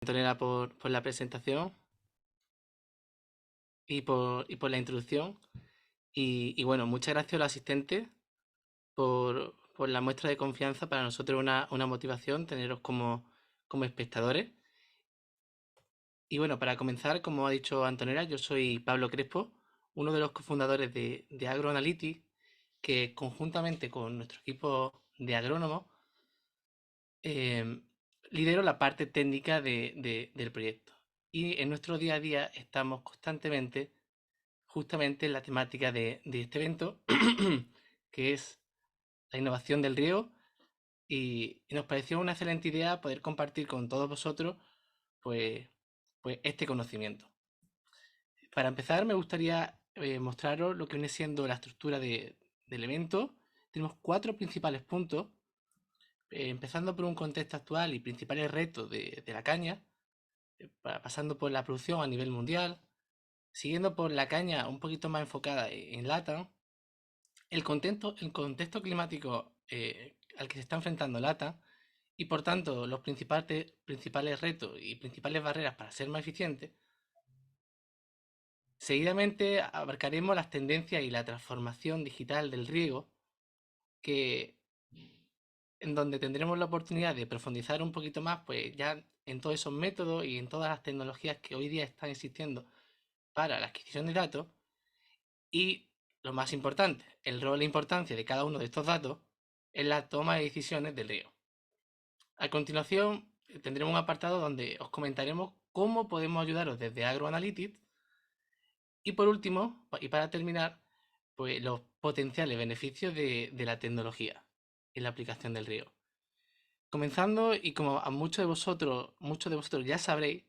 Antonella, por la presentación y por la introducción. Y bueno, muchas gracias a los asistentes por la muestra de confianza. Para nosotros es una motivación teneros como espectadores. Y bueno, para comenzar, como ha dicho Antonella, yo soy Pablo Crespo, uno de los cofundadores de AgroAnalytics, que conjuntamente con nuestro equipo de agrónomos em, lidero la parte técnica del proyecto. Y en nuestro día a día estamos constantemente justamente en la temática de este evento, que es la innovación del riego, y nos pareció una excelente idea poder compartir con todos vosotros pues, pues este conocimiento. Para empezar, me gustaría mostraros lo que viene siendo la estructura del evento. Tenemos cuatro principales puntos, empezando por un contexto actual y principales retos de la caña, pasando por la producción a nivel mundial, siguiendo por la caña un poquito más enfocada en LATAM. El contexto climático al que se está enfrentando LATAM y por tanto los principales retos y principales barreras para ser más eficientes. Seguidamente abarcaremos las tendencias y la transformación digital del riego, que, en donde tendremos la oportunidad de profundizar un poquito más pues ya en todos esos métodos y en todas las tecnologías que hoy día están existiendo para la adquisición de datos. Y lo más importante, el rol e importancia de cada uno de estos datos en la toma de decisiones del riego. A continuación, tendremos un apartado donde os comentaremos cómo podemos ayudaros desde AgroAnalytics. Y por último, y para terminar, pues los potenciales beneficios de la tecnología en la aplicación del riego. Comenzando, y como a muchos de vosotros ya sabréis,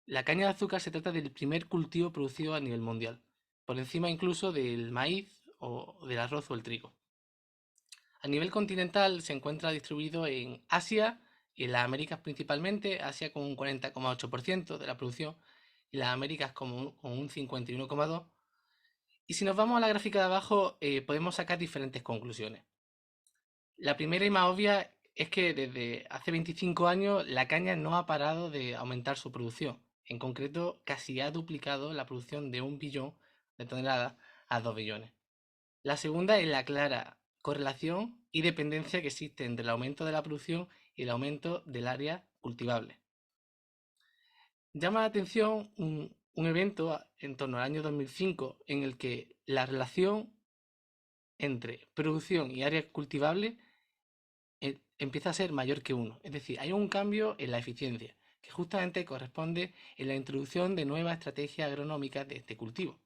la caña de azúcar se trata del primer cultivo producido a nivel mundial, por encima incluso del maíz o del arroz o el trigo. A nivel continental se encuentra distribuido en Asia y en las Américas principalmente, Asia con un 40,8% de la producción y las Américas con un 51,2%. Y si nos vamos a la gráfica de abajo, podemos sacar diferentes conclusiones. La primera y más obvia es que desde hace 25 años la caña no ha parado de aumentar su producción. En concreto, casi ha duplicado la producción de 1 billón de toneladas a 2 billones. La segunda es la clara correlación y dependencia que existe entre el aumento de la producción y el aumento del área cultivable. Llama la atención un evento en torno al año 2005 en el que la relación entre producción y área cultivable empieza a ser mayor que 1. Es decir, hay un cambio en la eficiencia, que justamente corresponde en la introducción de nuevas estrategias agronómicas de este cultivo.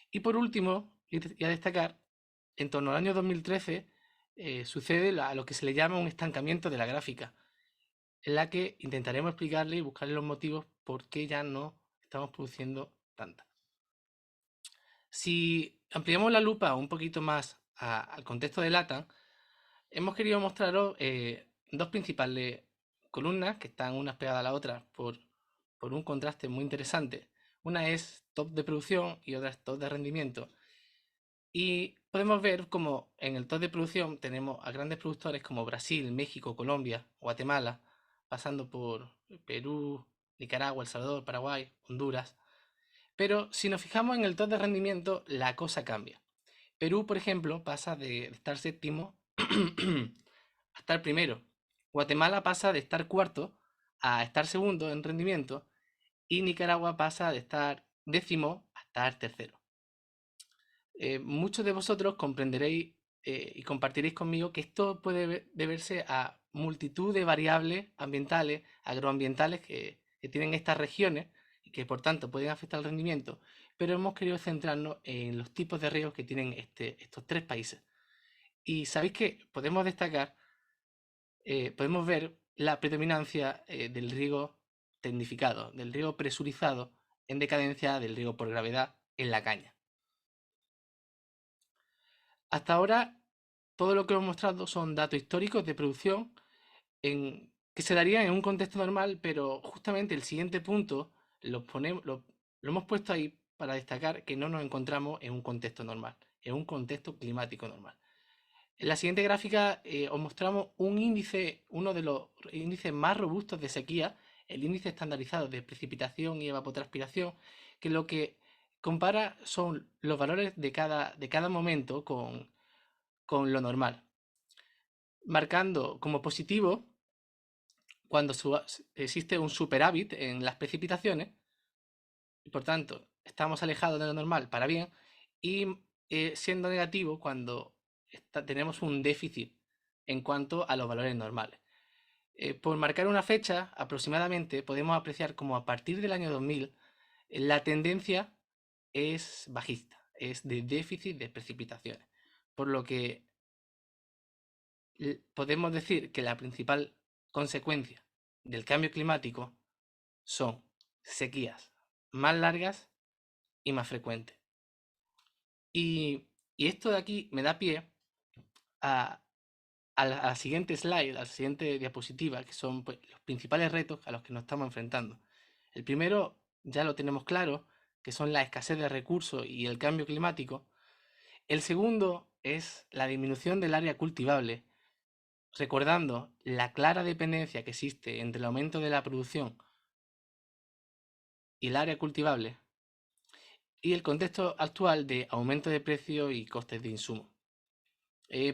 Y por último, y a destacar, en torno al año 2013 sucede a lo que se le llama un estancamiento de la gráfica, en la que intentaremos explicarle y buscarle los motivos por qué ya no estamos produciendo tanta. Si ampliamos la lupa un poquito más al contexto de LATAM, hemos querido mostraros dos principales columnas que están unas pegadas a la otra por un contraste muy interesante. Una es top de producción y otra es top de rendimiento. Y podemos ver como en el top de producción tenemos a grandes productores como Brasil, México, Colombia, Guatemala, pasando por Perú, Nicaragua, El Salvador, Paraguay, Honduras. Pero si nos fijamos en el top de rendimiento, la cosa cambia. Perú, por ejemplo, pasa de estar séptimo a estar primero. Guatemala pasa de estar cuarto a estar segundo en rendimiento. Y Nicaragua pasa de estar décimo a estar tercero. Muchos de vosotros comprenderéis y compartiréis conmigo que esto puede deberse a multitud de variables ambientales, agroambientales que tienen estas regiones y que por tanto pueden afectar el rendimiento, pero hemos querido centrarnos en los tipos de riegos que tienen estos tres países. Y sabéis que podemos destacar, podemos ver la predominancia del riego tecnificado, del riego presurizado en decadencia del riego por gravedad en la caña. Hasta ahora, todo lo que hemos mostrado son datos históricos de producción que se darían en un contexto normal, pero justamente el siguiente punto lo hemos puesto ahí para destacar que no nos encontramos en un contexto normal, en un contexto climático normal. En la siguiente gráfica os mostramos un índice, uno de los índices más robustos de sequía, el índice estandarizado de precipitación y evapotranspiración, que lo que compara son los valores de cada momento con lo normal, marcando como positivo cuando existe un superávit en las precipitaciones, y por tanto estamos alejados de lo normal para bien, y siendo negativo cuando tenemos un déficit en cuanto a los valores normales. Por marcar una fecha, aproximadamente podemos apreciar como a partir del año 2000 la tendencia es bajista, es de déficit de precipitaciones, por lo que podemos decir que la principal consecuencia del cambio climático son sequías más largas y más frecuentes. Y esto de aquí me da pie a, a la siguiente slide, a la siguiente diapositiva, que son pues, los principales retos a los que nos estamos enfrentando. El primero ya lo tenemos claro, que son la escasez de recursos y el cambio climático. El segundo es la disminución del área cultivable, recordando la clara dependencia que existe entre el aumento de la producción y el área cultivable, y el contexto actual de aumento de precios y costes de insumo.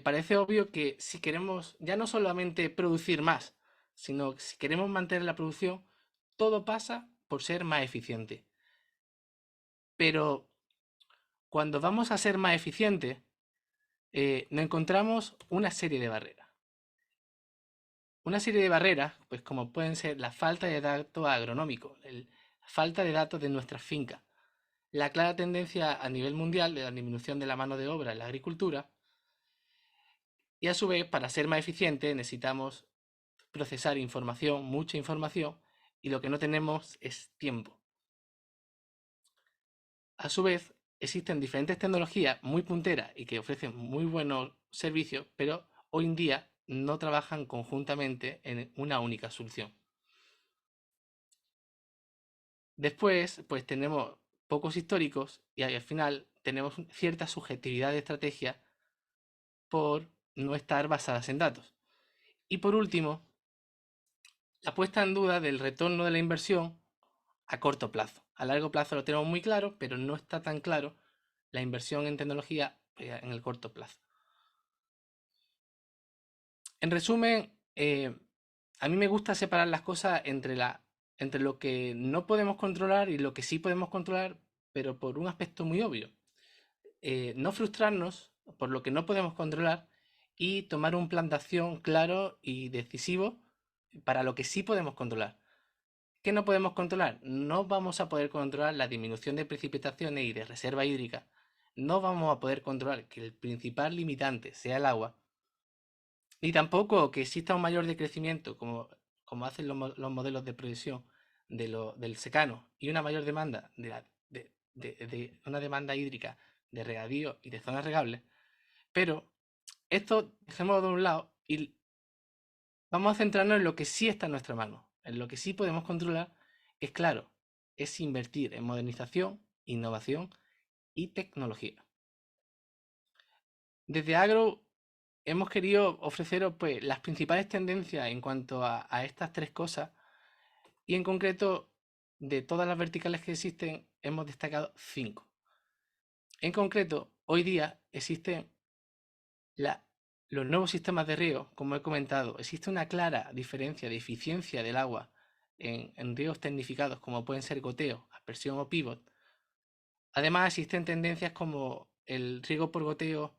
Parece obvio que si queremos ya no solamente producir más, sino que si queremos mantener la producción, todo pasa por ser más eficiente. Pero cuando vamos a ser más eficientes, nos encontramos una serie de barreras. Una serie de barreras, pues como pueden ser la falta de datos agronómicos, la falta de datos de nuestras fincas, la clara tendencia a nivel mundial de la disminución de la mano de obra en la agricultura, y a su vez, para ser más eficientes, necesitamos procesar información, mucha información, y lo que no tenemos es tiempo. A su vez, existen diferentes tecnologías muy punteras y que ofrecen muy buenos servicios, pero hoy en día no trabajan conjuntamente en una única solución. Después, pues tenemos pocos históricos y al final tenemos cierta subjetividad de estrategia por no estar basadas en datos. Y por último, la puesta en duda del retorno de la inversión a corto plazo. A largo plazo lo tenemos muy claro, pero no está tan claro la inversión en tecnología en el corto plazo. En resumen, a mí me gusta separar las cosas entre lo que no podemos controlar y lo que sí podemos controlar, pero por un aspecto muy obvio. No frustrarnos por lo que no podemos controlar y tomar un plan de acción claro y decisivo para lo que sí podemos controlar. ¿Qué no podemos controlar? No vamos a poder controlar la disminución de precipitaciones y de reserva hídrica. No vamos a poder controlar que el principal limitante sea el agua. Ni tampoco que exista un mayor decrecimiento, como hacen los modelos de previsión del secano, y una mayor demanda de una demanda hídrica de regadío y de zonas regables. Pero esto dejémoslo de un lado y vamos a centrarnos en lo que sí está en nuestra mano, en lo que sí podemos controlar, que es claro, es invertir en modernización, innovación y tecnología. Desde Agro hemos querido ofreceros pues, las principales tendencias en cuanto a estas tres cosas y en concreto de todas las verticales que existen hemos destacado 5. En concreto, hoy día existen los nuevos sistemas de riego, como he comentado. Existe una clara diferencia de eficiencia del agua en riegos tecnificados como pueden ser goteo, aspersión o pivot. Además existen tendencias como el riego por goteo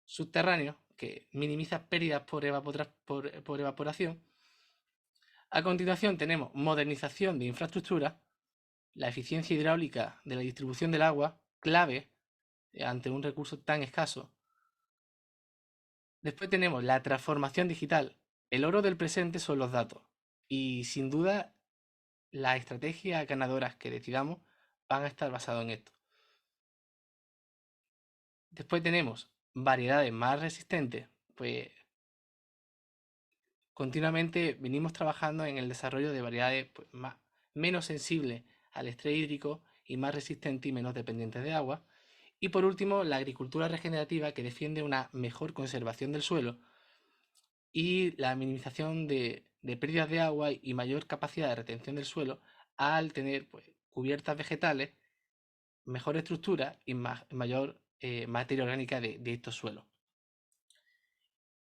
subterráneo, que minimiza pérdidas por evaporación. A continuación tenemos modernización de infraestructura, la eficiencia hidráulica de la distribución del agua, clave ante un recurso tan escaso. Después tenemos la transformación digital. El oro del presente son los datos. Y sin duda, las estrategias ganadoras que decidamos van a estar basadas en esto. Después tenemos variedades más resistentes. Pues continuamente venimos trabajando en el desarrollo de variedades pues, menos sensibles al estrés hídrico y más resistentes y menos dependientes de agua. Y por último, la agricultura regenerativa, que defiende una mejor conservación del suelo y la minimización de pérdidas de agua y mayor capacidad de retención del suelo al tener pues, cubiertas vegetales, mejor estructura y mayor materia orgánica de estos suelos.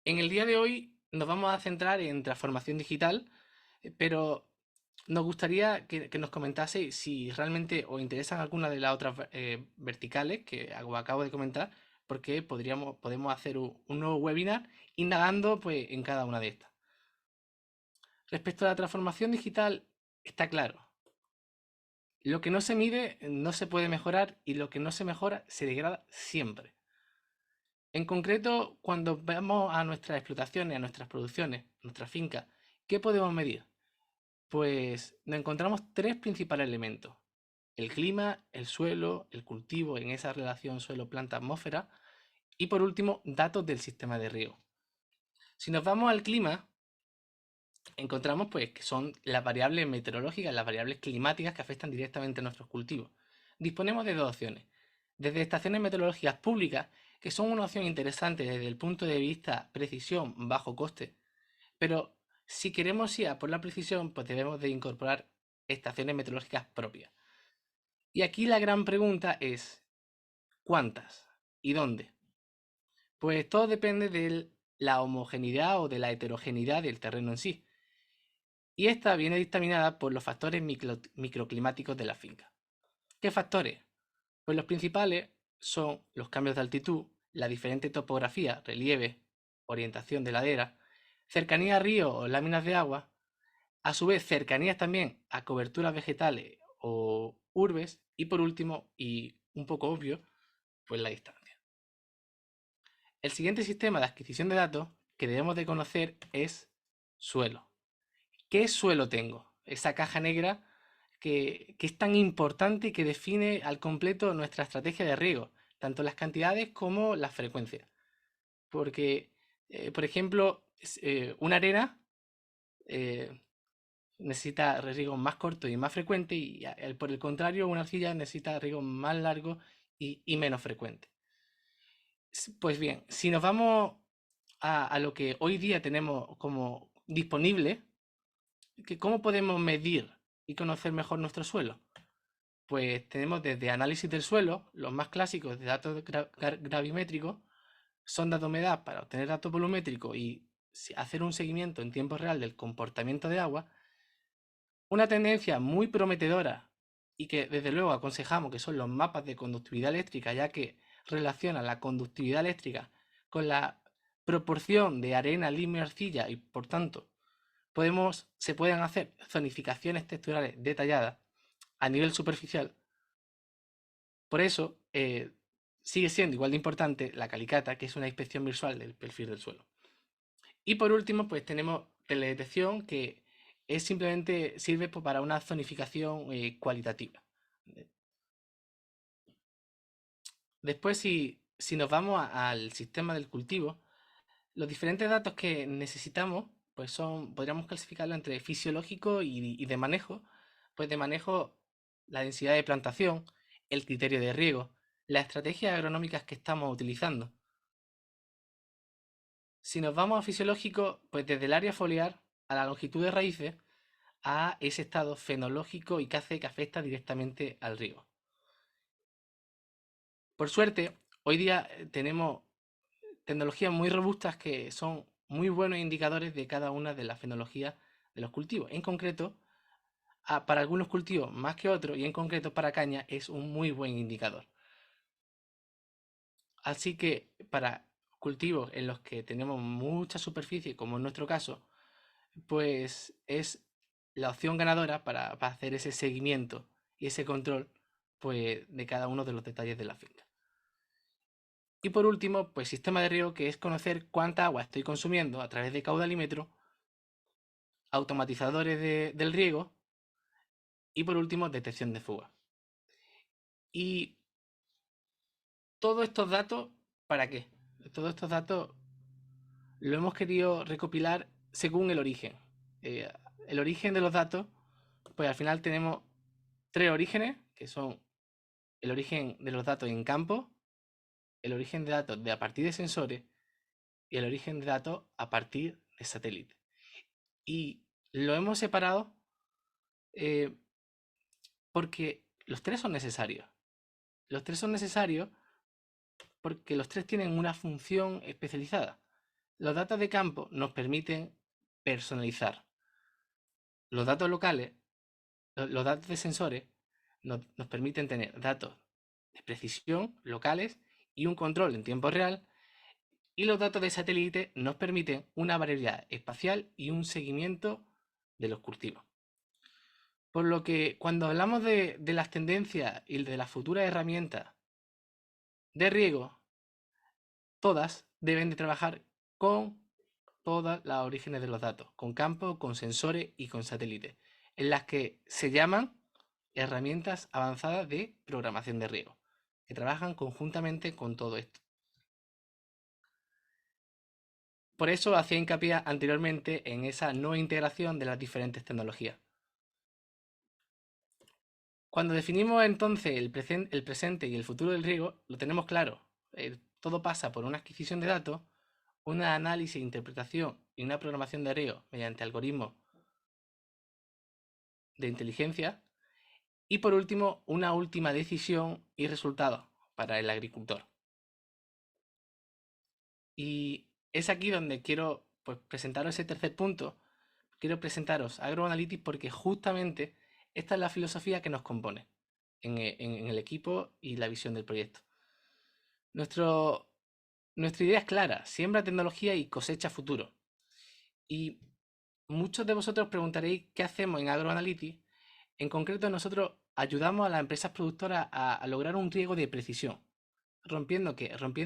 En el día de hoy nos vamos a centrar en transformación digital, pero nos gustaría que nos comentase si realmente os interesan alguna de las otras verticales que acabo de comentar, porque podemos hacer un nuevo webinar indagando pues, en cada una de estas. Respecto a la transformación digital, está claro. Lo que no se mide no se puede mejorar y lo que no se mejora se degrada siempre. En concreto, cuando vamos a nuestras explotaciones, a nuestras producciones, nuestras fincas, ¿qué podemos medir? Pues nos encontramos tres principales elementos. El clima, el suelo, el cultivo en esa relación suelo-planta-atmósfera y por último, datos del sistema de riego. Si nos vamos al clima, encontramos pues que son las variables meteorológicas, las variables climáticas que afectan directamente a nuestros cultivos. Disponemos de dos opciones. Desde estaciones meteorológicas públicas, que son una opción interesante desde el punto de vista precisión bajo coste, pero si queremos ir a por la precisión, pues debemos de incorporar estaciones meteorológicas propias. Y aquí la gran pregunta es, ¿cuántas? ¿Y dónde? Pues todo depende de la homogeneidad o de la heterogeneidad del terreno en sí. Y esta viene dictaminada por los factores microclimáticos de la finca. ¿Qué factores? Pues los principales son los cambios de altitud, la diferente topografía, relieve, orientación de ladera, cercanía a ríos o láminas de agua, a su vez cercanías también a coberturas vegetales o urbes y por último, y un poco obvio, pues la distancia. El siguiente sistema de adquisición de datos que debemos de conocer es suelo. ¿Qué suelo tengo? Esa caja negra que es tan importante y que define al completo nuestra estrategia de riego, tanto las cantidades como las frecuencias. Porque, por ejemplo, una arena necesita riego más corto y más frecuente y por el contrario una arcilla necesita riego más largo y menos frecuente. Pues bien, si nos vamos a lo que hoy día tenemos como disponible, ¿cómo podemos medir y conocer mejor nuestro suelo? Pues tenemos desde análisis del suelo, los más clásicos de datos gravimétricos, sondas de humedad para obtener datos volumétricos y hacer un seguimiento en tiempo real del comportamiento de agua. Una tendencia muy prometedora y que desde luego aconsejamos que son los mapas de conductividad eléctrica, ya que relacionan la conductividad eléctrica con la proporción de arena, limo y arcilla y por tanto se pueden hacer zonificaciones texturales detalladas a nivel superficial. Por eso sigue siendo igual de importante la calicata, que es una inspección visual del perfil del suelo. Y por último, pues tenemos teledetección, que es simplemente sirve para una zonificación cualitativa. Después, si nos vamos al sistema del cultivo, los diferentes datos que necesitamos, pues podríamos clasificarlo entre fisiológico y de manejo. Pues de manejo, la densidad de plantación, el criterio de riego, las estrategias agronómicas que estamos utilizando. Si nos vamos a fisiológico, pues desde el área foliar a la longitud de raíces, a ese estado fenológico y que afecta directamente al riego. Por suerte, hoy día tenemos tecnologías muy robustas que son muy buenos indicadores de cada una de las fenologías de los cultivos. En concreto, para algunos cultivos más que otros, y en concreto para caña, es un muy buen indicador. Así que para cultivos en los que tenemos mucha superficie, como en nuestro caso, pues es la opción ganadora para hacer ese seguimiento y ese control pues, de cada uno de los detalles de la finca. Y por último, pues sistema de riego, que es conocer cuánta agua estoy consumiendo a través de caudalímetro, automatizadores del riego y por último, detección de fuga. Y todos estos datos, ¿para qué? Todos estos datos lo hemos querido recopilar según el origen. El origen de los datos, pues al final tenemos tres orígenes, que son el origen de los datos en campo, el origen de datos a partir de sensores y el origen de datos a partir de satélites. Y lo hemos separado eh, porque los tres son necesarios. Los tres son necesarios porque los tres tienen una función especializada. Los datos de campo nos permiten personalizar. Los datos locales, los datos de sensores, nos permiten tener datos de precisión locales y un control en tiempo real. Y los datos de satélite nos permiten una variabilidad espacial y un seguimiento de los cultivos. Por lo que cuando hablamos de las tendencias y de las futuras herramientas de riego, todas deben de trabajar con todas las orígenes de los datos, con campos, con sensores y con satélites, en las que se llaman herramientas avanzadas de programación de riego, que trabajan conjuntamente con todo esto. Por eso hacía hincapié anteriormente en esa no integración de las diferentes tecnologías. Cuando definimos entonces el presente y el futuro del riego, lo tenemos claro. Todo pasa por una adquisición de datos, un análisis, interpretación y una programación de riego mediante algoritmos de inteligencia y por último una última decisión y resultado para el agricultor. Y es aquí donde quiero presentaros ese tercer punto. Quiero presentaros AgroAnalytics porque justamente esta es la filosofía que nos compone en el equipo y la visión del proyecto. Nuestra idea es clara: siembra tecnología y cosecha futuro. Y muchos de vosotros preguntaréis qué hacemos en AgroAnalytics. En concreto, nosotros ayudamos a las empresas productoras a lograr un riego de precisión, rompiendo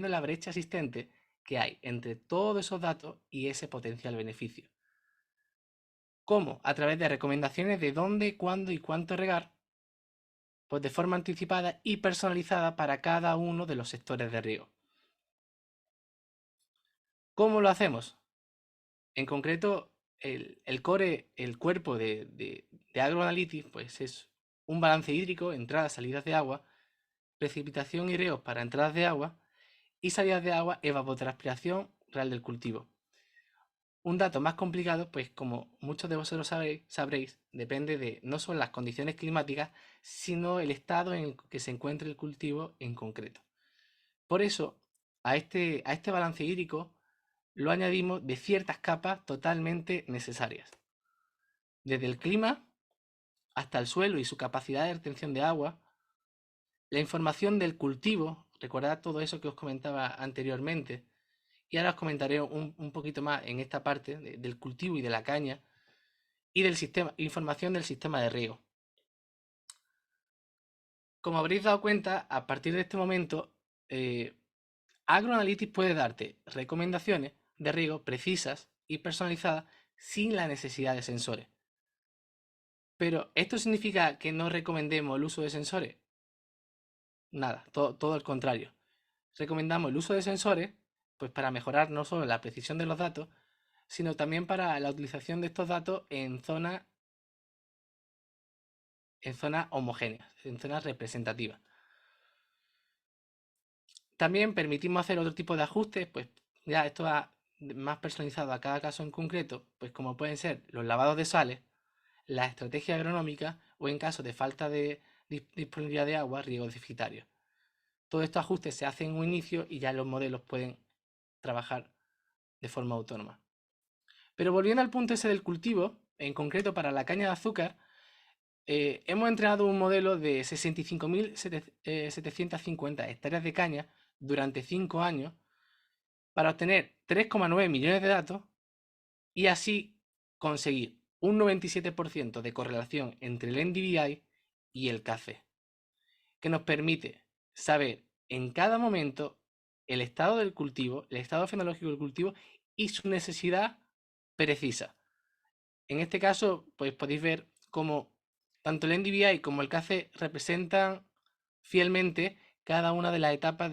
la brecha existente que hay entre todos esos datos y ese potencial beneficio. ¿Cómo? A través de recomendaciones de dónde, cuándo y cuánto regar, pues de forma anticipada y personalizada para cada uno de los sectores de riego. ¿Cómo lo hacemos? En concreto, el cuerpo de AgroAnalytics, pues es un balance hídrico, entradas, salidas de agua, precipitación y riegos para entradas de agua y salidas de agua, evapotranspiración real del cultivo. Un dato más complicado, pues como muchos de vosotros sabréis, depende de no solo las condiciones climáticas, sino el estado en el que se encuentre el cultivo en concreto. Por eso, a este balance hídrico lo añadimos de ciertas capas totalmente necesarias. Desde el clima hasta el suelo y su capacidad de retención de agua, la información del cultivo, recordad todo eso que os comentaba anteriormente, y ahora os comentaré un poquito más en esta parte del cultivo y de la caña, y del información del sistema de riego. Como habréis dado cuenta, a partir de este momento, AgroAnalytics puede darte recomendaciones de riego precisas y personalizadas sin la necesidad de sensores. Pero, ¿esto significa que no recomendemos el uso de sensores? Nada, todo al contrario. Recomendamos el uso de sensores pues para mejorar no solo la precisión de los datos, sino también para la utilización de estos datos en zonas homogéneas, en zonas representativas. También permitimos hacer otro tipo de ajustes, pues ya esto va más personalizado a cada caso en concreto, pues como pueden ser los lavados de sales, la estrategia agronómica o en caso de falta de disponibilidad de agua, riego deficitario. Todos estos ajustes se hacen en un inicio y ya los modelos pueden trabajar de forma autónoma. Pero volviendo al punto ese del cultivo, en concreto para la caña de azúcar, hemos entrenado un modelo de 65.750 hectáreas de caña durante 5 años para obtener 3,9 millones de datos y así conseguir un 97% de correlación entre el NDVI y el CAFE, que nos permite saber en cada momento el estado del cultivo, el estado fenológico del cultivo y su necesidad precisa. En este caso, pues podéis ver cómo tanto el NDVI como el CAFE representan fielmente cada una de las etapas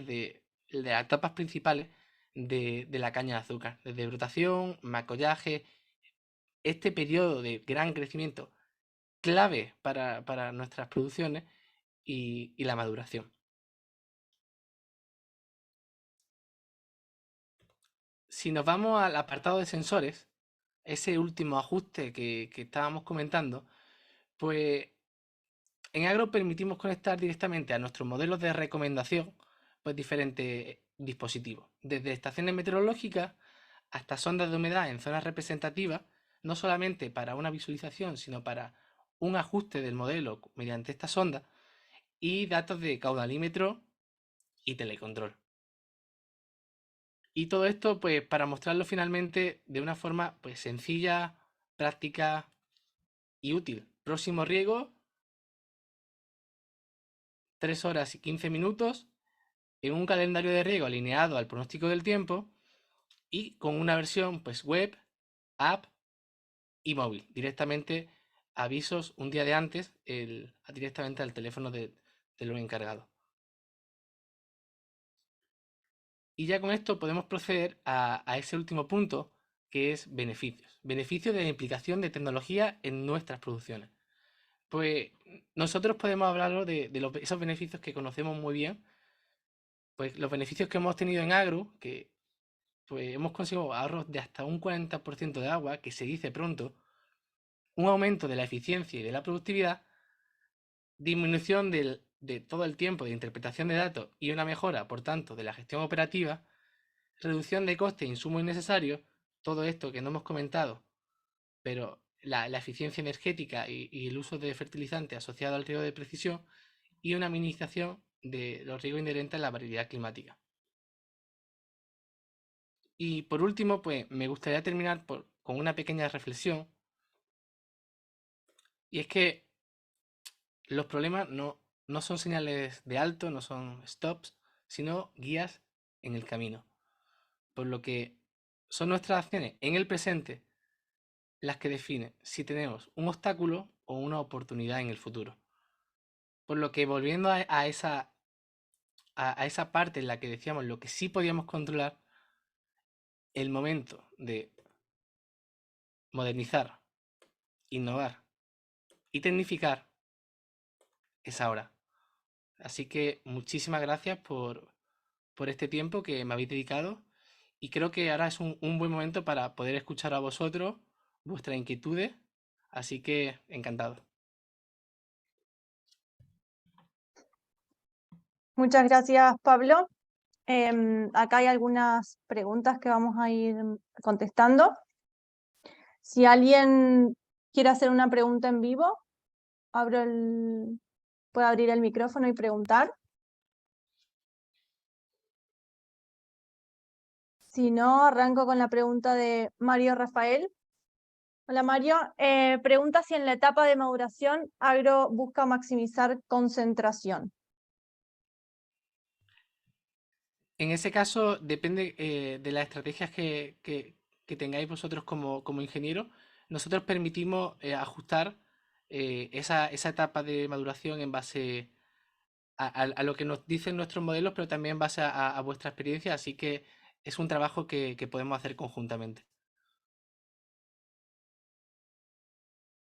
las etapas principales de la caña de azúcar, desde brotación, macollaje, este periodo de gran crecimiento clave para nuestras producciones y la maduración. Si nos vamos al apartado de sensores, ese último ajuste que estábamos comentando, pues en Agro permitimos conectar directamente a nuestros modelos de recomendación pues diferentes dispositivos, desde estaciones meteorológicas hasta sondas de humedad en zonas representativas, no solamente para una visualización, sino para un ajuste del modelo mediante esta sonda y datos de caudalímetro y telecontrol. Y todo esto pues para mostrarlo finalmente de una forma pues sencilla, práctica y útil. Próximo riego, 3 horas y 15 minutos en un calendario de riego alineado al pronóstico del tiempo y con una versión pues web, app y móvil. Directamente avisos un día de antes directamente al teléfono de los encargados. Y ya con esto podemos proceder a ese último punto, que es beneficios. Beneficios de la implicación de tecnología en nuestras producciones. Pues nosotros podemos hablar de esos beneficios que conocemos muy bien, pues los beneficios que hemos tenido en agro, que pues hemos conseguido ahorros de hasta un 40% de agua, que se dice pronto, un aumento de la eficiencia y de la productividad, disminución de todo el tiempo de interpretación de datos y una mejora, por tanto, de la gestión operativa, reducción de costes e insumos innecesarios, todo esto que no hemos comentado, pero la eficiencia energética y el uso de fertilizantes asociado al riego de precisión y una minimización de los riesgos inherentes a la variabilidad climática. Y por último, pues me gustaría terminar con una pequeña reflexión, y es que los problemas no son señales de alto, no son stops, sino guías en el camino. Por lo que son nuestras acciones en el presente las que definen si tenemos un obstáculo o una oportunidad en el futuro. Por lo que volviendo a esa parte en la que decíamos lo que sí podíamos controlar, el momento de modernizar, innovar y tecnificar es ahora. Así que muchísimas gracias por este tiempo que me habéis dedicado y creo que ahora es un buen momento para poder escuchar a vosotros, vuestras inquietudes, así que encantado. Muchas gracias, Pablo. Acá hay algunas preguntas que vamos a ir contestando. Si alguien quiere hacer una pregunta en vivo, puedo abrir el micrófono y preguntar. Si no, arranco con la pregunta de Mario Rafael. Hola Mario, pregunta si en la etapa de maduración Agro busca maximizar concentración. En ese caso depende de las estrategias que tengáis vosotros como ingeniero. Nosotros permitimos ajustar esa etapa de maduración en base a lo que nos dicen nuestros modelos, pero también en base a vuestra experiencia, así que es un trabajo que podemos hacer conjuntamente.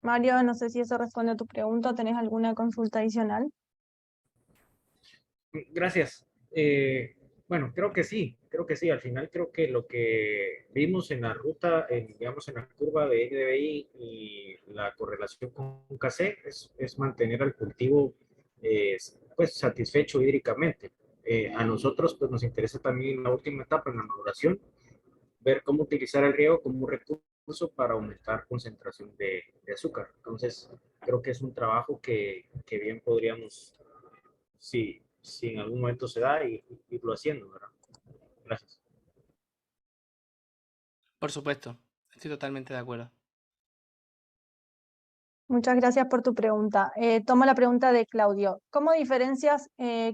Mario, no sé si eso responde a tu pregunta. ¿Tenés alguna consulta adicional? Gracias. Bueno, creo que sí. Al final creo que lo que vimos en la ruta, digamos en la curva de NDVI y la correlación con KC es mantener al cultivo pues satisfecho hídricamente. A nosotros pues nos interesa también en la última etapa, en la maduración, ver cómo utilizar el riego como un recurso para aumentar concentración de azúcar. Entonces, creo que es un trabajo que bien podríamos, si en algún momento se da, irlo haciendo, ¿verdad? Gracias. Por supuesto, estoy totalmente de acuerdo. Muchas gracias por tu pregunta. Tomo la pregunta de Claudio. ¿Cómo diferencias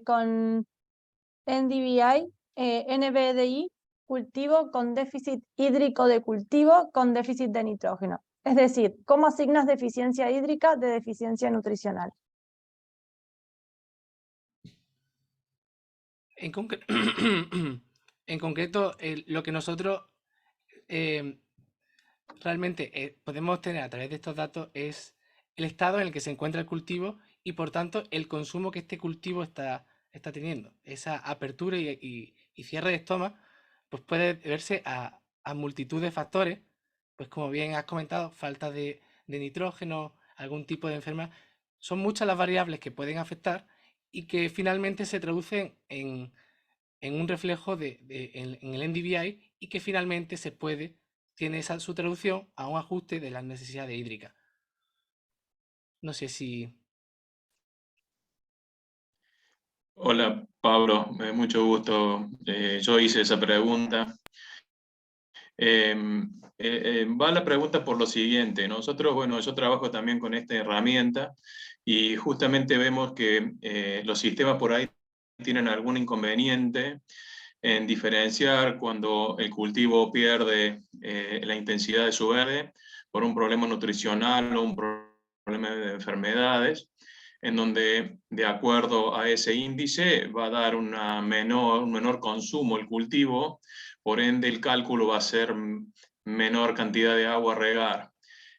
con NDVI, NBDI, cultivo con déficit hídrico de cultivo con déficit de nitrógeno? Es decir, ¿cómo asignas deficiencia hídrica de deficiencia nutricional? En, en concreto, lo que nosotros eh, realmente podemos obtener a través de estos datos es el estado en el que se encuentra el cultivo y por tanto el consumo que este cultivo está teniendo. Esa apertura y cierre de estoma pues puede verse a multitud de factores, pues como bien has comentado, falta de nitrógeno, algún tipo de enfermedad, son muchas las variables que pueden afectar y que finalmente se traducen en un reflejo en el NDVI y que finalmente tiene su traducción a un ajuste de las necesidades hídricas. No sé si... Hola Pablo, mucho gusto. Yo hice esa pregunta. Va la pregunta por lo siguiente. Nosotros, bueno, yo trabajo también con esta herramienta y justamente vemos que los sistemas por ahí tienen algún inconveniente en diferenciar cuando el cultivo pierde la intensidad de su verde por un problema nutricional o un problema de enfermedades, en donde de acuerdo a ese índice va a dar un menor consumo el cultivo, por ende el cálculo va a ser menor cantidad de agua a regar,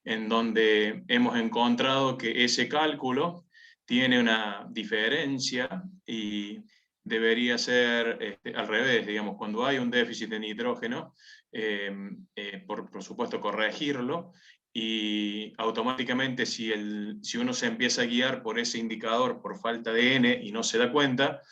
en donde hemos encontrado que ese cálculo tiene una diferencia y debería ser al revés, digamos, cuando hay un déficit de nitrógeno, por supuesto corregirlo y automáticamente si uno se empieza a guiar por ese indicador por falta de N y no se da cuenta,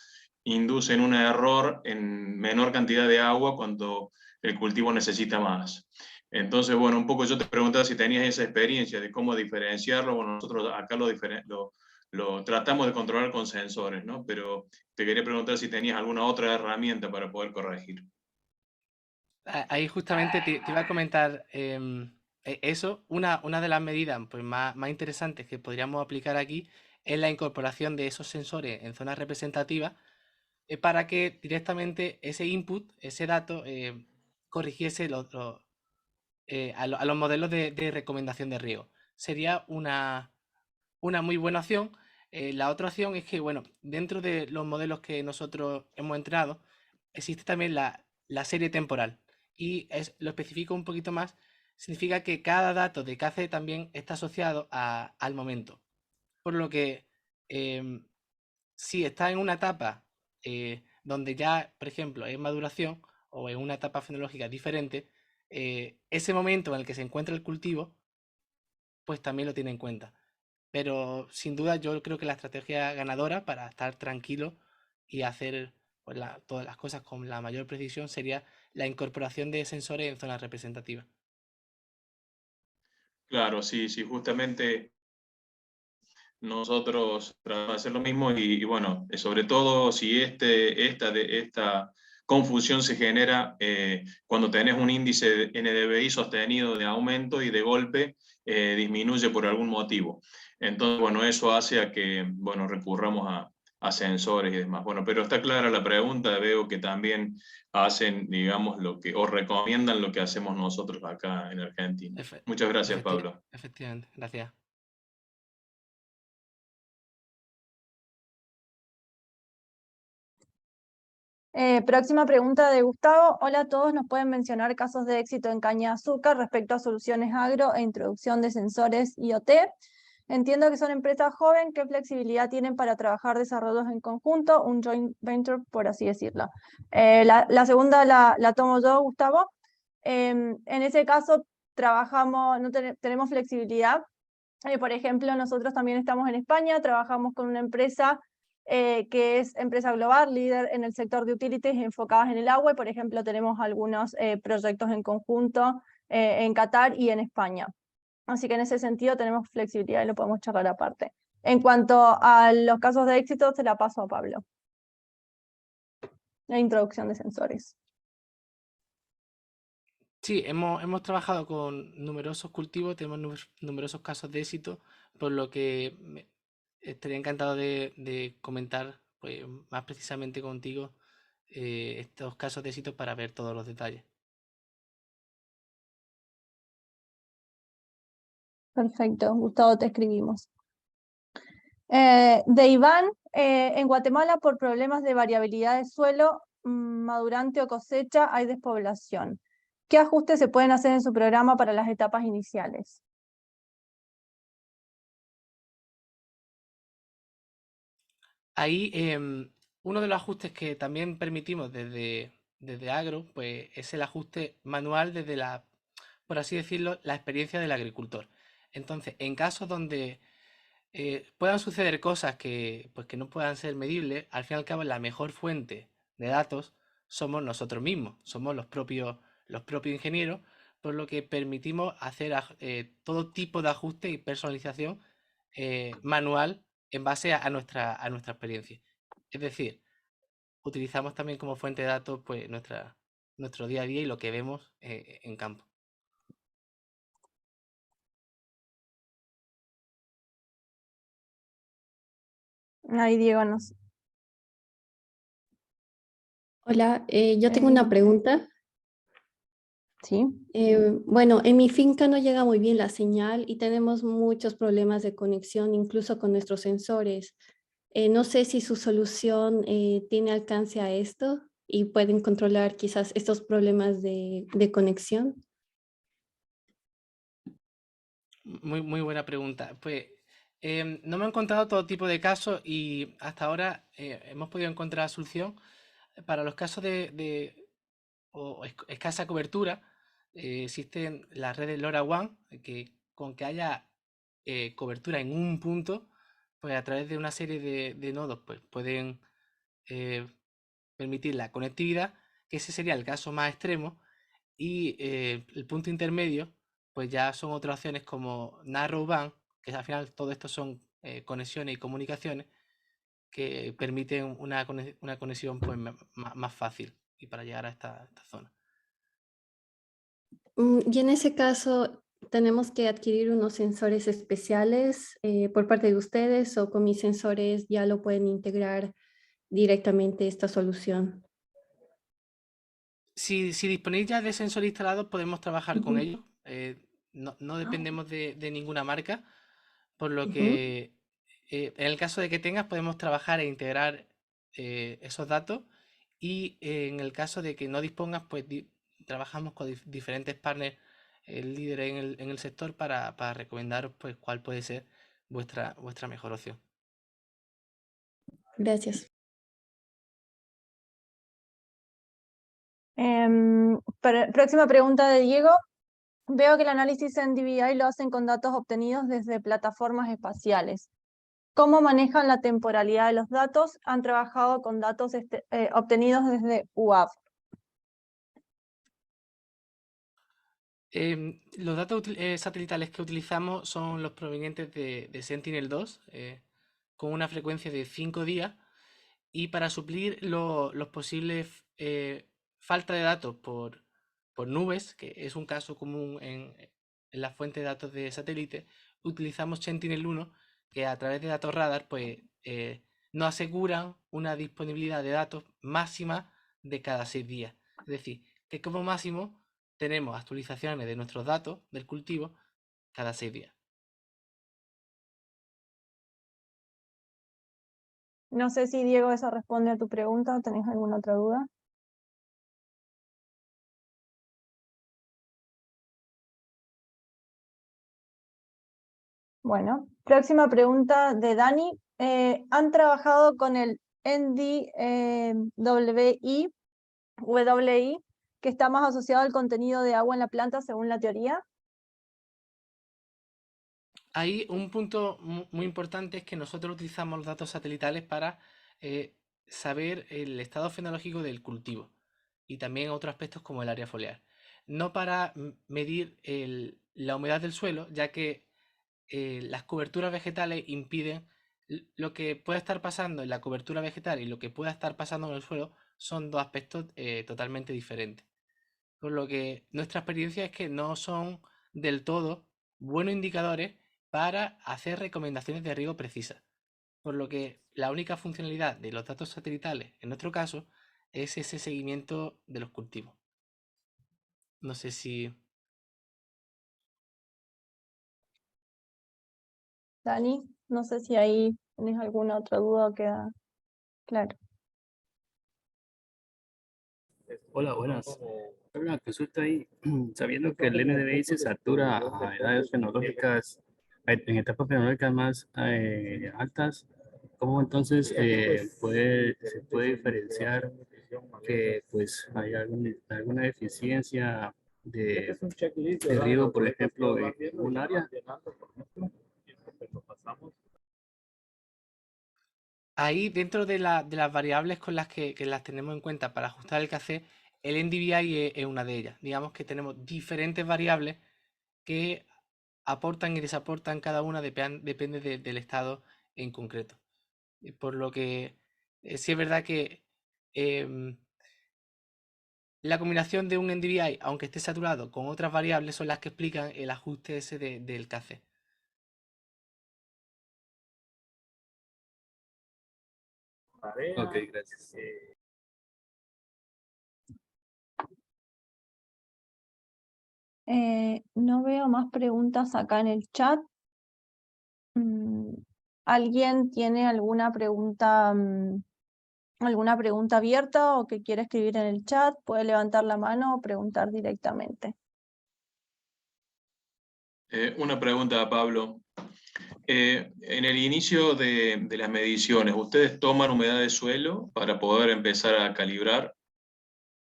inducen un error en menor cantidad de agua cuando el cultivo necesita más. Entonces, bueno, un poco yo te preguntaba si tenías esa experiencia de cómo diferenciarlo. Bueno, nosotros acá lo tratamos de controlar con sensores, ¿no? Pero te quería preguntar si tenías alguna otra herramienta para poder corregir. Ahí justamente te iba a comentar eso. Una de las medidas pues, más interesantes que podríamos aplicar aquí es la incorporación de esos sensores en zonas representativas para que directamente ese input, ese dato, corrigiese a los modelos de recomendación de riego. Sería una muy buena opción. La otra opción es que, bueno, dentro de los modelos que nosotros hemos entrenado, existe también la serie temporal. Y lo especifico un poquito más, significa que cada dato de KC también está asociado al momento. Por lo que si está en una etapa donde ya, por ejemplo, es maduración o en una etapa fenológica diferente, ese momento en el que se encuentra el cultivo, pues también lo tiene en cuenta. Pero sin duda yo creo que la estrategia ganadora para estar tranquilo y hacer pues, todas las cosas con la mayor precisión sería la incorporación de sensores en zonas representativas. Claro, sí, sí, justamente nosotros tratamos de hacer lo mismo y bueno, sobre todo si esta confusión se genera cuando tenés un índice de NDVI sostenido de aumento y de golpe disminuye por algún motivo. Entonces, bueno, eso hace a que, bueno, recurramos a sensores y demás. Bueno, pero está clara la pregunta, veo que también hacen, digamos, o recomiendan lo que hacemos nosotros acá en Argentina. Muchas gracias, Pablo. Efectivamente, gracias. Próxima pregunta de Gustavo. Hola a todos, ¿nos pueden mencionar casos de éxito en caña de azúcar respecto a soluciones agro e introducción de sensores IoT? Entiendo que son empresas jóvenes, ¿qué flexibilidad tienen para trabajar desarrollos en conjunto? Un joint venture, por así decirlo. La segunda la tomo yo, Gustavo. En ese caso, trabajamos, no tenemos flexibilidad. Por ejemplo, nosotros también estamos en España, trabajamos con una empresa que es empresa global, líder en el sector de utilities enfocadas en el agua, y por ejemplo tenemos algunos proyectos en conjunto en Qatar y en España. Así que en ese sentido tenemos flexibilidad y lo podemos charlar aparte. En cuanto a los casos de éxito, se la paso a Pablo. La introducción de sensores. Sí, hemos trabajado con numerosos cultivos, tenemos numerosos casos de éxito, por lo que estaría encantado de comentar pues, más precisamente contigo estos casos de éxito para ver todos los detalles. Perfecto, Gustavo, te escribimos. De Iván, en Guatemala por problemas de variabilidad de suelo, madurante o cosecha, hay despoblación. ¿Qué ajustes se pueden hacer en su programa para las etapas iniciales? Ahí uno de los ajustes que también permitimos desde desde agro, pues es el ajuste manual desde por así decirlo, la experiencia del agricultor. Entonces, en casos donde puedan suceder cosas pues, que no puedan ser medibles, al fin y al cabo la mejor fuente de datos somos nosotros mismos, somos los propios ingenieros, por lo que permitimos hacer todo tipo de ajuste y personalización manual en base a nuestra experiencia. Es decir, utilizamos también como fuente de datos pues, nuestro día a día y lo que vemos en campo. Ahí Diego nos... Hola, yo tengo una pregunta. Sí. Bueno, en mi finca no llega muy bien la señal y tenemos muchos problemas de conexión, incluso con nuestros sensores. No sé si su solución tiene alcance a esto y pueden controlar quizás estos problemas de conexión. Muy buena pregunta. Pues no me he encontrado todo tipo de casos y hasta ahora hemos podido encontrar solución para los casos de escasa cobertura. Existen las redes LoRaWAN que con que haya cobertura en un punto, pues a través de una serie de nodos, pues pueden eh, permitir la conectividad, que ese sería el caso más extremo, y el punto intermedio, pues ya son otras opciones como Narrowband, que al final todo esto son conexiones y comunicaciones que permiten una conexión pues, más fácil y para llegar a esta zona. Y en ese caso, ¿tenemos que adquirir unos sensores especiales por parte de ustedes o con mis sensores ya lo pueden integrar directamente esta solución? Si disponéis ya de sensor instalado, podemos trabajar con Ujú. ellos. No dependemos de ninguna marca, por lo Ujú. que en el caso de que tengas, podemos trabajar e integrar esos datos. Y en el caso de que no dispongas, pues trabajamos con diferentes partners líderes en el sector para recomendaros pues, cuál puede ser vuestra mejor opción. Gracias. Próxima pregunta de Diego. Veo que el análisis en DVI lo hacen con datos obtenidos desde plataformas espaciales. ¿Cómo manejan la temporalidad de los datos? ¿Han trabajado con datos obtenidos desde UAV? Los datos satelitales que utilizamos son los provenientes de Sentinel-2, con una frecuencia de 5 días, y para suplir los posibles falta de datos por nubes, que es un caso común en la fuente de datos de satélite, utilizamos Sentinel-1, que a través de datos radar pues, nos aseguran una disponibilidad de datos máxima de cada 6 días. Es decir, que como máximo tenemos actualizaciones de nuestros datos del cultivo cada 6 días. No sé si Diego eso responde a tu pregunta o tenés alguna otra duda. Bueno, próxima pregunta de Dani. ¿Han trabajado con el NDWI, WI, que está más asociado al contenido de agua en la planta según la teoría? Hay un punto muy importante, es que nosotros utilizamos los datos satelitales para saber el estado fenológico del cultivo y también otros aspectos como el área foliar. No para medir la humedad del suelo, ya que las coberturas vegetales impiden lo que pueda estar pasando en la cobertura vegetal y lo que pueda estar pasando en el suelo son dos aspectos totalmente diferentes. Por lo que nuestra experiencia es que no son del todo buenos indicadores para hacer recomendaciones de riego precisas. Por lo que la única funcionalidad de los datos satelitales, en nuestro caso, es ese seguimiento de los cultivos. No sé si... Dani, no sé si ahí tenés alguna otra duda o queda claro. Hola, buenas. Una consulta ahí, sabiendo que el NDVI se satura a edades fenológicas, en etapas fenológicas más altas, ¿cómo entonces se puede diferenciar que pues hay alguna deficiencia Este de es un checklist, de ¿verdad? riego, por Nosotros ejemplo, vas en viendo y un vas área. llenando, por ejemplo, y pues lo pasamos. Ahí dentro de las variables con las que las tenemos en cuenta para ajustar el café, el NDVI es una de ellas. Digamos que tenemos diferentes variables que aportan y desaportan cada una, depende del estado en concreto. Por lo que sí es verdad que em, la combinación de un NDVI, aunque esté saturado, con otras variables son las que explican el ajuste ese del café. Tarea, Ok, gracias. No veo más preguntas acá en el chat. ¿Alguien tiene alguna pregunta abierta o que quiere escribir en el chat? Puede levantar la mano o preguntar directamente. Una pregunta, Pablo. En el inicio de las mediciones, ¿ustedes toman humedad de suelo para poder empezar a calibrar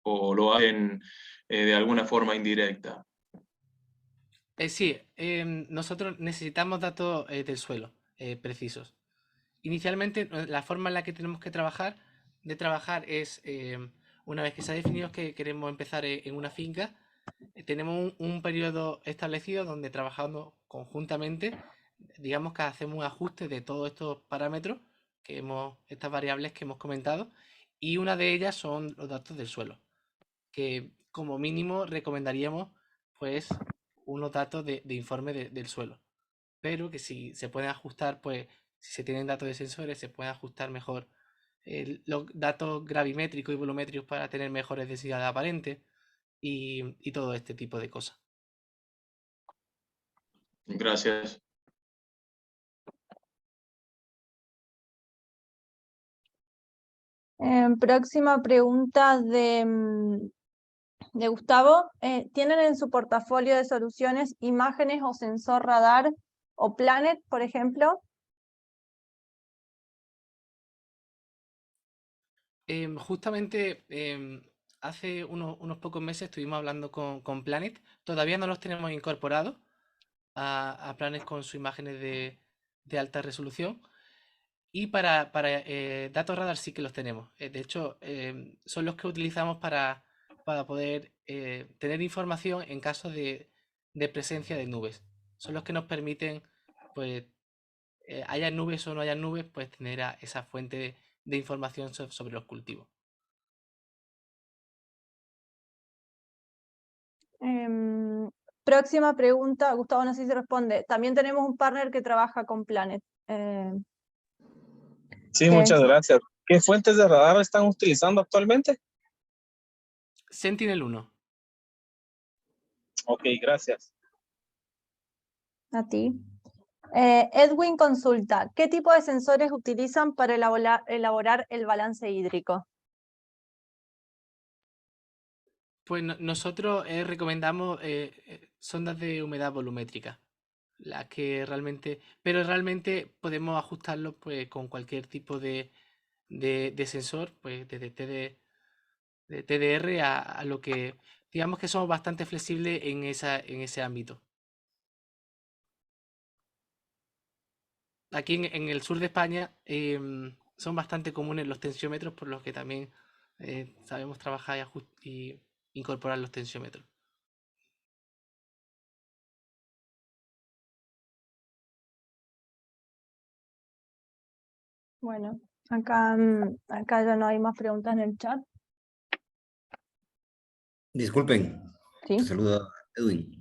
o lo hacen de alguna forma indirecta? Sí, nosotros necesitamos datos del suelo precisos. Inicialmente, la forma en la que tenemos que trabajar es, una vez que se ha definido que queremos empezar en una finca, tenemos un periodo establecido donde trabajando conjuntamente, digamos que hacemos un ajuste de todos estos parámetros, estas variables que hemos comentado, y una de ellas son los datos del suelo, que como mínimo recomendaríamos pues unos datos de informe del suelo, pero que si se pueden ajustar, pues si se tienen datos de sensores, se pueden ajustar mejor los datos gravimétricos y volumétricos para tener mejores densidades aparentes y todo este tipo de cosas. Gracias. Próxima pregunta de Gustavo. ¿Tienen en su portafolio de soluciones imágenes o sensor radar o Planet, por ejemplo? Justamente hace unos pocos meses estuvimos hablando con Planet. Todavía no los tenemos incorporados a Planet con sus imágenes de alta resolución. Y para datos radar sí que los tenemos. De hecho, son los que utilizamos para poder tener información en caso de presencia de nubes. Son los que nos permiten, pues, haya nubes o no haya nubes, pues tener esa fuente de información sobre los cultivos. Próxima pregunta, Gustavo, no sé si se responde. También tenemos un partner que trabaja con Planet. Sí, que muchas es- gracias. ¿Qué fuentes de radar están utilizando actualmente? Sentinel-1. Ok, gracias. A ti. Edwin consulta, ¿qué tipo de sensores utilizan para elaborar el balance hídrico? Pues nosotros recomendamos sondas de humedad volumétrica, las que realmente, pero realmente podemos ajustarlo pues con cualquier tipo de sensor, pues desde de TDR a lo que, digamos que somos bastante flexibles en ese ámbito. Aquí en el sur de España son bastante comunes los tensiómetros, por los que también sabemos trabajar y incorporar los tensiómetros. Bueno, acá ya no hay más preguntas en el chat. Disculpen, te Sí, saluda Edwin.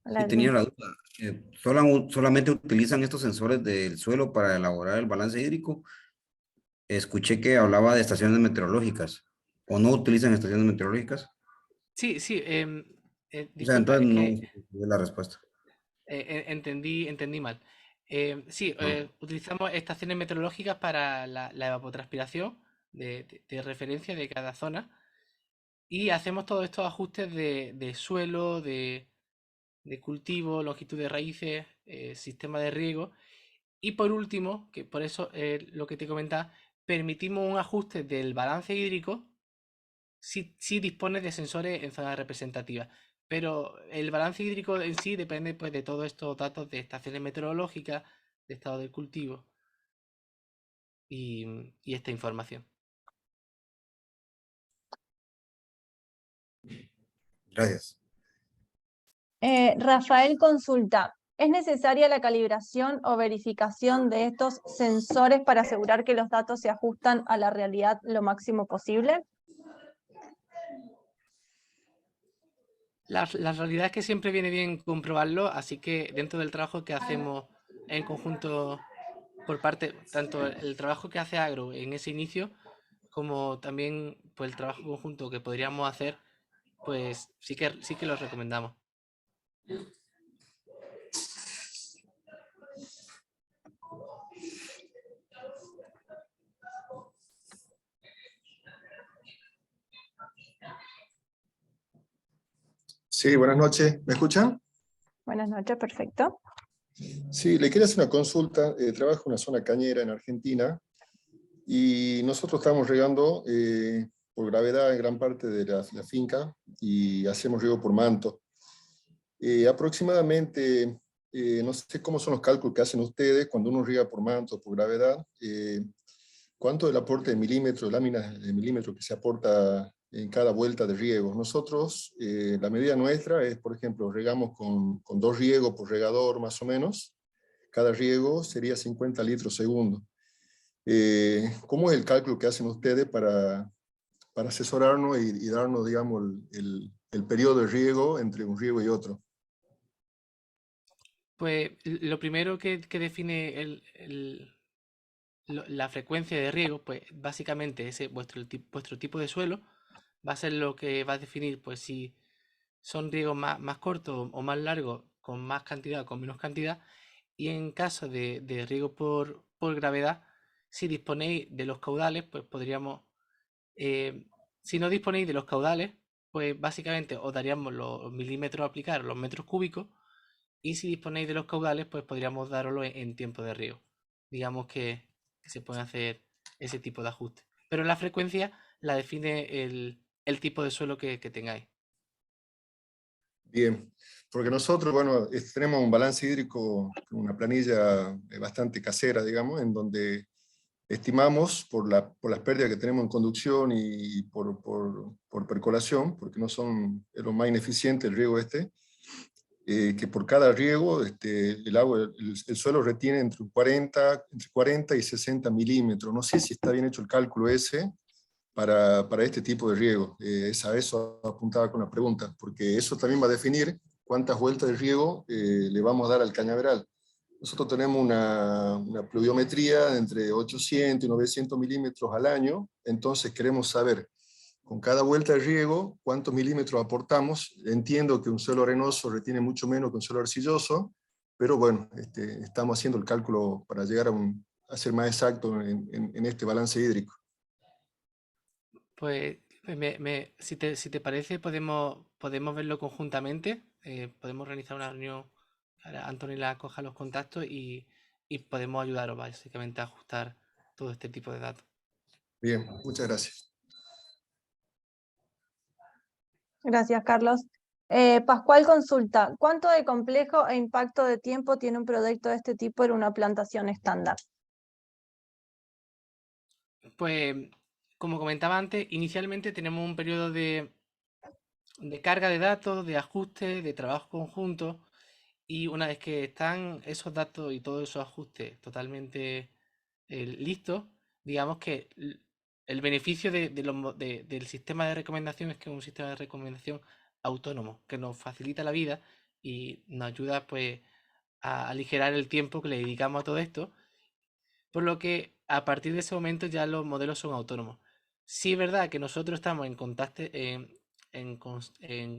hola, Sí, tenía Edwin. la duda. ¿Solamente utilizan estos sensores del suelo para elaborar el balance hídrico? Escuché que hablaba de estaciones meteorológicas. ¿O no utilizan estaciones meteorológicas? Sí, sí, O sea, disculpa, entonces es no que es la respuesta. entendí mal. Sí, No. utilizamos estaciones meteorológicas para la evapotranspiración de referencia de cada zona y hacemos todos estos ajustes de suelo, de cultivo, longitud de raíces, sistema de riego. Y por último, que por eso lo que te comentaba, permitimos un ajuste del balance hídrico sí dispone de sensores en zonas representativas. Pero el balance hídrico en sí depende pues, de todos estos datos de estaciones meteorológicas, de estado del cultivo y esta información. Gracias. Rafael consulta, ¿es necesaria la calibración o verificación de estos sensores para asegurar que los datos se ajustan a la realidad lo máximo posible? La realidad es que siempre viene bien comprobarlo, así que dentro del trabajo que hacemos en conjunto por parte, tanto el trabajo que hace Agro en ese inicio, como también pues, el trabajo conjunto que podríamos hacer, pues sí que lo recomendamos. Sí, buenas noches. ¿Me escuchan? Buenas noches, perfecto. Sí, le quería hacer una consulta. Trabajo en una zona cañera en Argentina y nosotros estamos regando por gravedad en gran parte de la finca y hacemos riego por manto. Aproximadamente, no sé cómo son los cálculos que hacen ustedes cuando uno riega por manto, por gravedad, ¿cuánto del aporte de milímetros, láminas de milímetros que se aporta en cada vuelta de riego? Nosotros, la medida nuestra es, por ejemplo, regamos con 2 riegos por regador más o menos. Cada riego sería 50 litros segundo. ¿Cómo es el cálculo que hacen ustedes para asesorarnos y darnos, digamos, el periodo de riego entre un riego y otro? Pues lo primero que define la frecuencia de riego, pues básicamente ese vuestro tipo de suelo va a ser lo que va a definir pues si son riegos más cortos o más largos, con más cantidad o con menos cantidad. Y en caso de riego por gravedad, si disponéis de los caudales, pues podríamos, si no disponéis de los caudales, pues básicamente os daríamos los milímetros a aplicar, los metros cúbicos, y si disponéis de los caudales, pues podríamos daroslo en tiempo de riego. Digamos que se puede hacer ese tipo de ajuste. Pero la frecuencia la define el tipo de suelo que tengáis. Bien, porque nosotros, bueno, tenemos un balance hídrico, una planilla bastante casera, digamos, en donde estimamos por las pérdidas que tenemos en conducción y por percolación, porque no son es lo más ineficiente el riego que por cada riego el agua, el suelo retiene entre 40 y 60 milímetros. No sé si está bien hecho el cálculo ese para este tipo de riego. A eso apuntaba con la pregunta, porque eso también va a definir cuántas vueltas de riego le vamos a dar al cañaveral. Nosotros tenemos una pluviometría de entre 800 y 900 milímetros al año, entonces queremos saber con cada vuelta de riego cuántos milímetros aportamos. Entiendo que un suelo arenoso retiene mucho menos que un suelo arcilloso, pero bueno, estamos haciendo el cálculo para llegar a ser más exacto en este balance hídrico. Pues si te parece, podemos verlo conjuntamente. Podemos organizar una reunión. Ahora Antonella coja los contactos y podemos ayudaros básicamente a ajustar todo este tipo de datos. Bien, muchas gracias. Gracias, Carlos. Pascual consulta, ¿cuánto de complejo e impacto de tiempo tiene un proyecto de este tipo en una plantación estándar? Pues, como comentaba antes, inicialmente tenemos un periodo de carga de datos, de ajuste, de trabajo conjunto, y una vez que están esos datos y todos esos ajustes totalmente listos, digamos que el beneficio del sistema de recomendación es que es un sistema de recomendación autónomo, que nos facilita la vida y nos ayuda pues a aligerar el tiempo que le dedicamos a todo esto, por lo que a partir de ese momento ya los modelos son autónomos. Sí es verdad que nosotros estamos en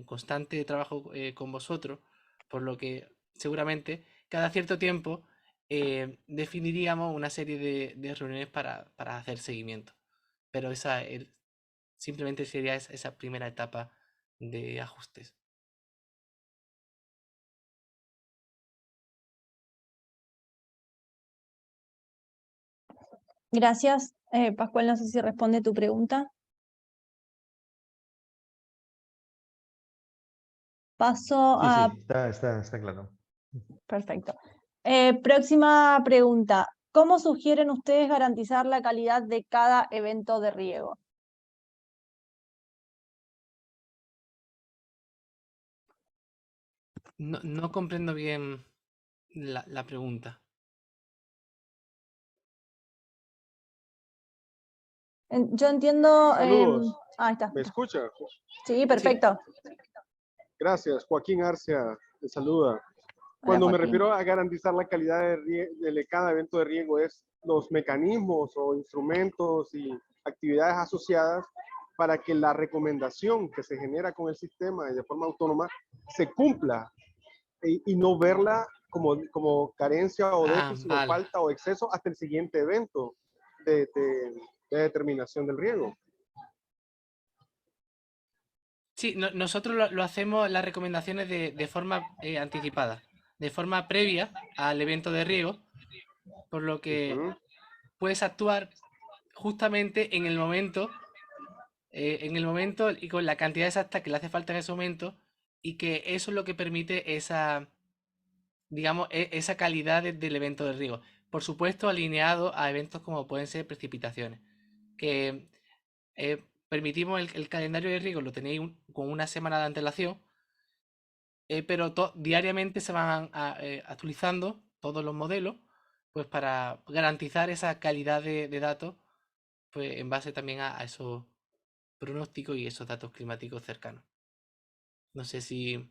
constante trabajo con vosotros, por lo que seguramente cada cierto tiempo definiríamos una serie de reuniones para hacer seguimiento. Pero simplemente sería esa primera etapa de ajustes. Gracias. Pascual, no sé si responde tu pregunta. Paso Sí, a... sí, está claro. Perfecto. Próxima pregunta. ¿Cómo sugieren ustedes garantizar la calidad de cada evento de riego? No comprendo bien la pregunta. Yo entiendo... Saludos. ahí está. ¿Me escucha? Sí, perfecto. Gracias. Joaquín Arcia te saluda. Hola, Cuando me Joaquín. refiero a garantizar la calidad de cada evento de riego es los mecanismos o instrumentos y actividades asociadas para que la recomendación que se genera con el sistema y de forma autónoma se cumpla y no verla como carencia o déficit o Vale. falta o exceso hasta el siguiente evento de determinación del riego. Sí, nosotros lo hacemos las recomendaciones de forma anticipada, de forma previa al evento de riego, por lo que puedes actuar justamente en el momento y con la cantidad exacta que le hace falta en ese momento, y que eso es lo que permite esa, digamos, esa calidad del evento de riego. Por supuesto, alineado a eventos como pueden ser precipitaciones, que permitimos el calendario de riego, lo tenéis con una semana de antelación, pero diariamente se van actualizando todos los modelos, pues para garantizar esa calidad de datos, pues en base también a esos pronósticos y esos datos climáticos cercanos. No sé si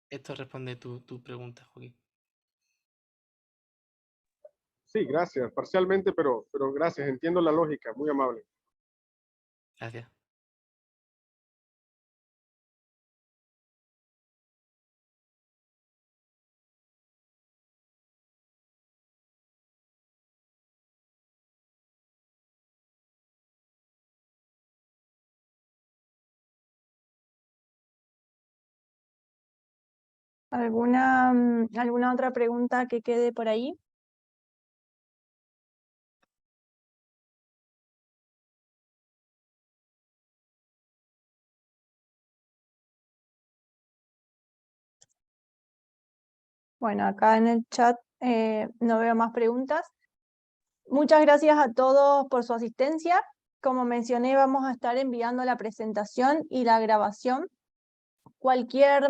esto responde tu pregunta, Joaquín. Sí, gracias. Parcialmente, pero gracias. Entiendo la lógica. Muy amable. Gracias. ¿Alguna otra pregunta que quede por ahí? Bueno, acá en el chat no veo más preguntas. Muchas gracias a todos por su asistencia. Como mencioné, vamos a estar enviando la presentación y la grabación. Cualquier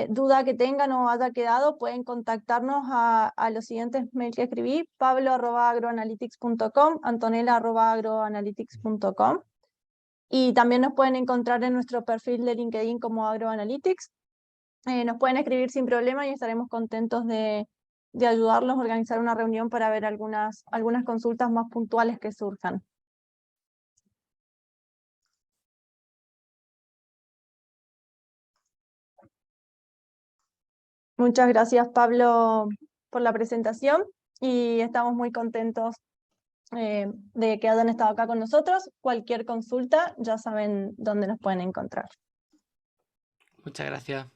duda que tengan o haya quedado, pueden contactarnos a los siguientes mails que escribí: pablo@agroanalytics.com, antonella@agroanalytics.com. Y también nos pueden encontrar en nuestro perfil de LinkedIn como AgroAnalytics. Nos pueden escribir sin problema y estaremos contentos de ayudarlos a organizar una reunión para ver algunas consultas más puntuales que surjan. Muchas gracias, Pablo, por la presentación, y estamos muy contentos de que hayan estado acá con nosotros. Cualquier consulta, ya saben dónde nos pueden encontrar. Muchas gracias.